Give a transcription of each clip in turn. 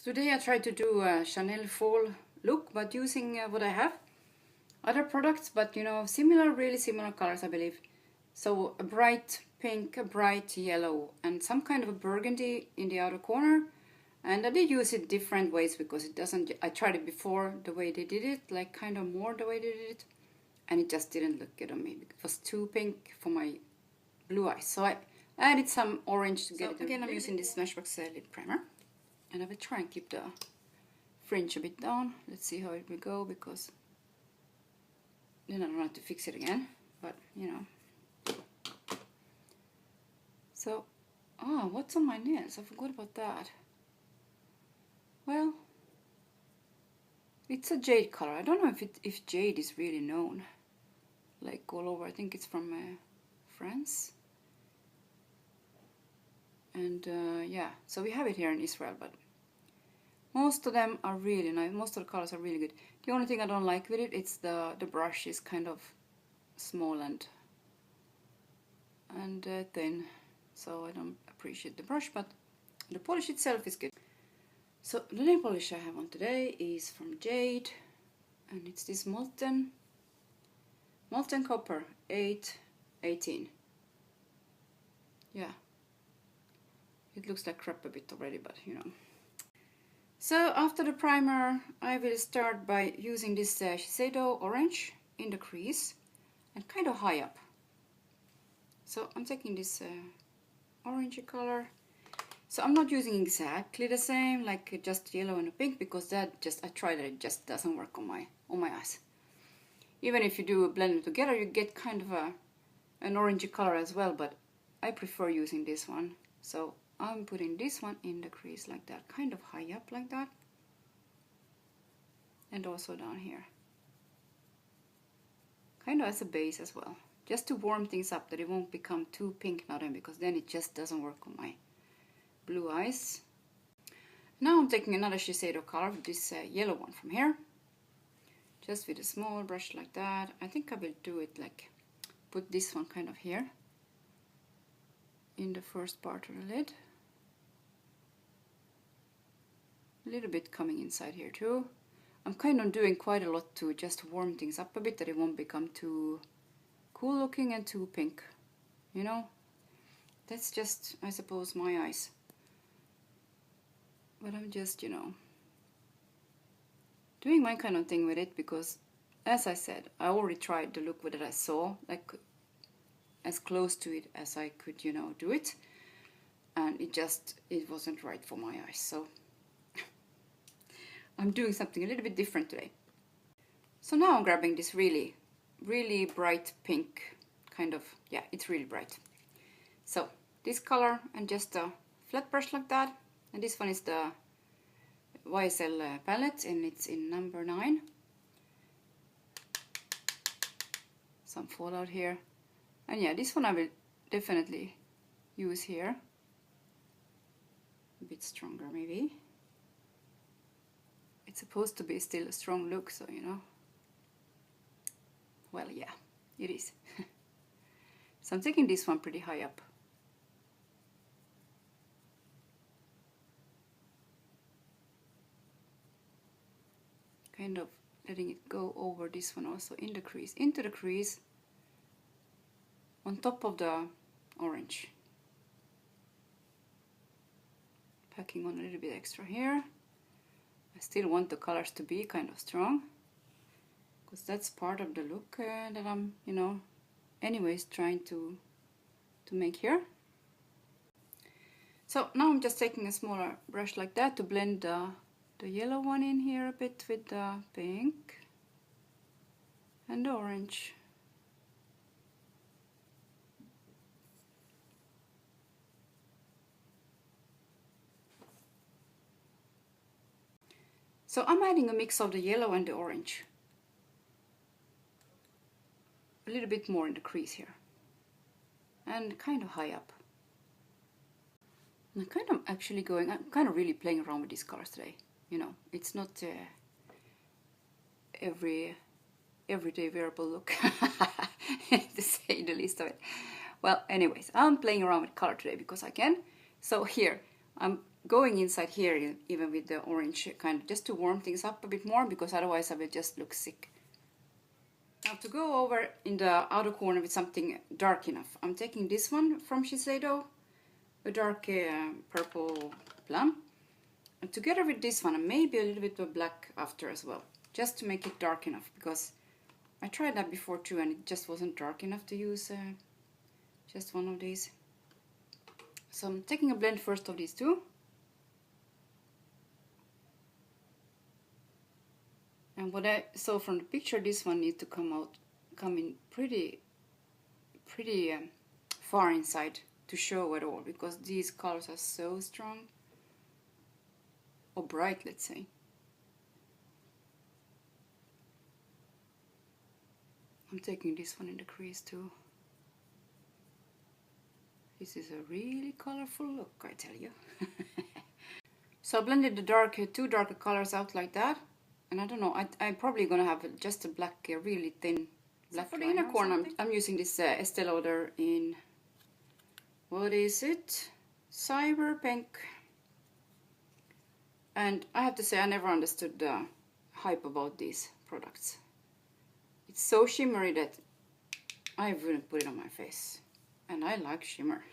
Today I tried to do a Chanel fall look, but using what I have. Other products, but similar, really similar colors, I believe. So a bright pink, a bright yellow, and some kind of a burgundy in the outer corner. And I did use it different ways because it doesn't, I tried it before the way they did it, like kind of more the way they did it. And it just didn't look good on me. It was too pink for my blue eyes. So I added some orange to get it. Again, I'm using this Smashbox lip primer. And I will try and keep the fringe a bit down. Let's see how it will go, because then I don't have to fix it again. But, So, what's on my nails? I forgot about that. Well, it's a jade color. I don't know if jade is really known, like all over. I think it's from France. And yeah, so we have it here in Israel, but most of them are really nice. Most of the colors are really good. The only thing I don't like with it, it's the brush is kind of small and thin, so I don't appreciate the brush, but the polish itself is good. So the nail polish I have on today is from Jade, and it's this Molten Copper 818. Yeah, it looks like crap a bit already, but So after the primer, I will start by using this Shiseido orange in the crease and kind of high up. So I'm taking this orangey color. So I'm not using exactly the same, like just yellow and pink, because I tried it, it just doesn't work on my eyes. Even if you do blend them together, you get kind of an orangey color as well, but I prefer using this one. So I'm putting this one in the crease like that, kind of high up like that, and also down here, kind of as a base as well, just to warm things up, that it won't become too pink now then, because then it just doesn't work on my blue eyes. Now I'm taking another Shiseido color, this yellow one from here, just with a small brush like that. I think I will do it like, put this one kind of here in the first part of the lid. A little bit coming inside here too. I'm kind of doing quite a lot to just warm things up a bit, that it won't become too cool looking and too pink. That's just, I suppose, my eyes. But I'm just, doing my kind of thing with it, because, as I said, I already tried the look that I saw, like as close to it as I could, do it. And it wasn't right for my eyes. So I'm doing something a little bit different today. So now I'm grabbing this really, really bright pink, kind of, yeah, it's really bright. So this color, and just a flat brush like that. And this one is the YSL palette, and it's in number 9. Some fallout here. And yeah, this one I will definitely use here. A bit stronger maybe. It's supposed to be still a strong look, so well, yeah, it is. So I'm taking this one pretty high up. Kind of letting it go over this one also in the crease, into the crease, on top of the orange. Packing on a little bit extra here. I still want the colors to be kind of strong, because that's part of the look that I'm, anyways trying to make here. So now I'm just taking a smaller brush like that to blend the yellow one in here a bit with the pink and the orange. So I'm adding a mix of the yellow and the orange. A little bit more in the crease here. And kind of high up. And I'm kind of really playing around with these colors today. It's not everyday wearable look, to say the least of it. Well, anyways, I'm playing around with color today because I can. So here, I'm going inside here even with the orange, kind of just to warm things up a bit more, because otherwise I will just look sick. Now to go over in the outer corner with something dark enough, I'm taking this one from Shiseido, a dark purple plum, and together with this one and maybe a little bit of black after as well, just to make it dark enough, because I tried that before too and it just wasn't dark enough to use just one of these. So I'm taking a blend first of these two. And what I saw from the picture, this one needs to come in pretty far inside to show at all, because these colors are so strong, or bright, let's say. I'm taking this one in the crease too. This is a really colorful look, I tell you. So I blended the two darker colors out like that. And I don't know, I'm probably gonna have just a black, really thin black. So for the inner corner, I'm using this Estee Lauder in, what is it? Cyber Pink. And I have to say, I never understood the hype about these products. It's so shimmery that I wouldn't put it on my face. And I like shimmer.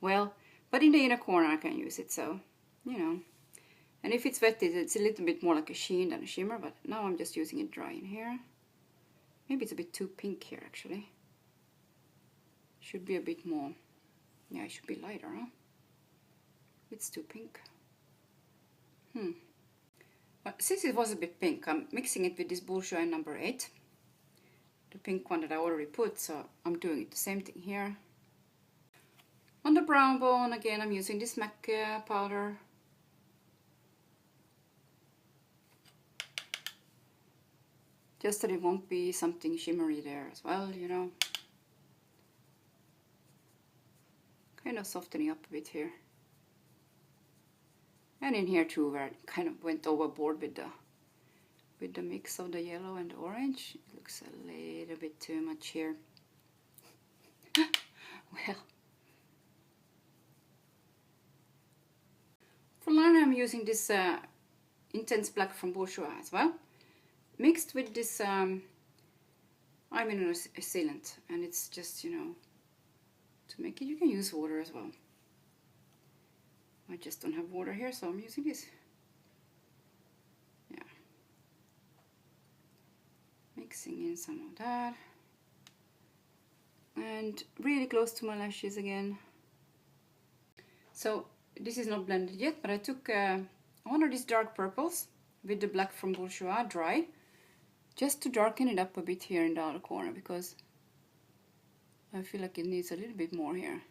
Well, but in the inner corner I can use it, so, you know. And if it's wet, it's a little bit more like a sheen than a shimmer, but now I'm just using it dry in here. Maybe it's a bit too pink here, actually. Should be a bit more, yeah, it should be lighter, huh? It's too pink. But since it was a bit pink, I'm mixing it with this Bourjois number 8. The pink one that I already put, so I'm doing it the same thing here. On the brown bone, again, I'm using this MAC powder. Just that it won't be something shimmery there as well, you know. Kind of softening up a bit here. And in here too, where it kind of went overboard with the mix of the yellow and the orange. It looks a little bit too much here. Well. For liner I'm using this intense black from Bourjois as well. Mixed with this eyeliner sealant, and it's just, you know, to make it, you can use water as well. I just don't have water here, so I'm using this. Yeah. Mixing in some of that. And really close to my lashes again. So this is not blended yet, but I took one of these dark purples with the black from Bourjois dry, just to darken it up a bit here in the outer corner, because I feel like it needs a little bit more here.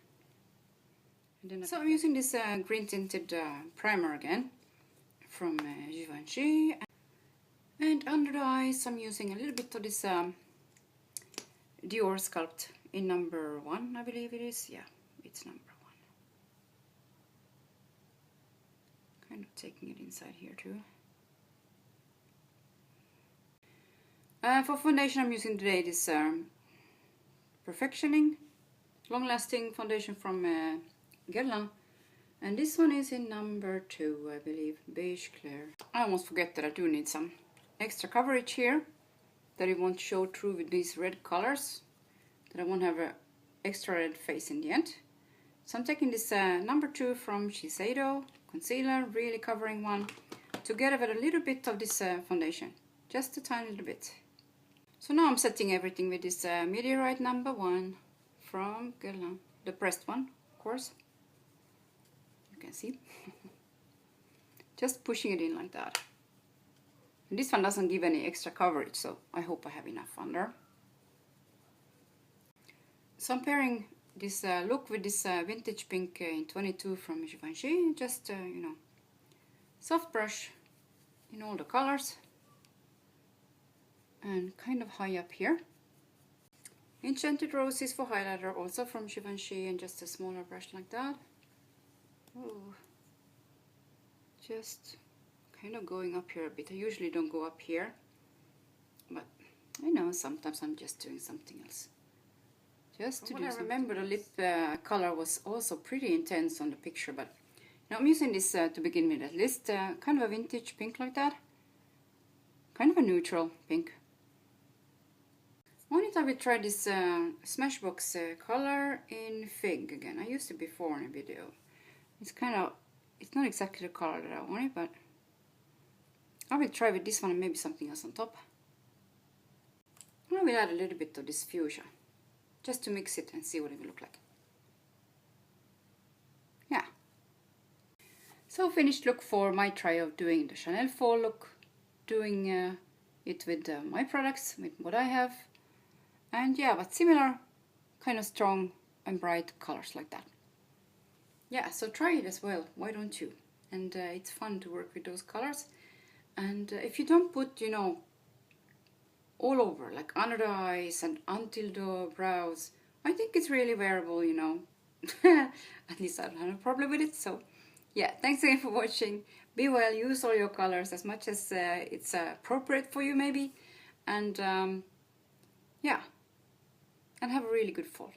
So I'm using this green tinted primer again from Givenchy, and under the eyes I'm using a little bit of this Dior Sculpt in number 1, I believe it is. Yeah, it's number 1. Kind of taking it inside here too. For foundation I'm using today this Perfectioning long lasting foundation from Guerlain, and this one is in number 2, I believe, Beige Clair. I almost forget that I do need some extra coverage here, that it won't show through with these red colors, that I won't have an extra red face in the end. So I'm taking this number 2 from Shiseido concealer, really covering one, together with a little bit of this foundation, just a tiny little bit. So now I'm setting everything with this Meteorite number 1 from Guerlain, the pressed one, of course. You can see. Just pushing it in like that. And this one doesn't give any extra coverage, so I hope I have enough under. So I'm pairing this look with this vintage pink in 22 from Givenchy. Just, you know, soft brush in all the colors. And kind of high up here. Enchanted Roses for highlighter, also from Givenchy, and just a smaller brush like that. Oh, just kind of going up here a bit. I usually don't go up here, but I know sometimes I'm just doing something else. Just to do something. I remember the lip color was also pretty intense on the picture, but Now I'm using this to begin with, at least kind of a vintage pink like that. Kind of a neutral pink. On it I will try this Smashbox color in Fig again. I used it before in a video. It's not exactly the color that I wanted, but I will try with this one and maybe something else on top. And I will add a little bit of this fuchsia, just to mix it and see what it will look like. Yeah. So finished look for my try of doing the Chanel fall look, doing it with my products, with what I have. And yeah, but similar, kind of strong and bright colors like that. Yeah, so try it as well, why don't you? And it's fun to work with those colors. And if you don't put, you know, all over, like under the eyes and until the brows, I think it's really wearable, you know. At least I don't have a problem with it. So yeah, thanks again for watching. Be well, use all your colors as much as it's appropriate for you maybe. And yeah, and have a really good fall.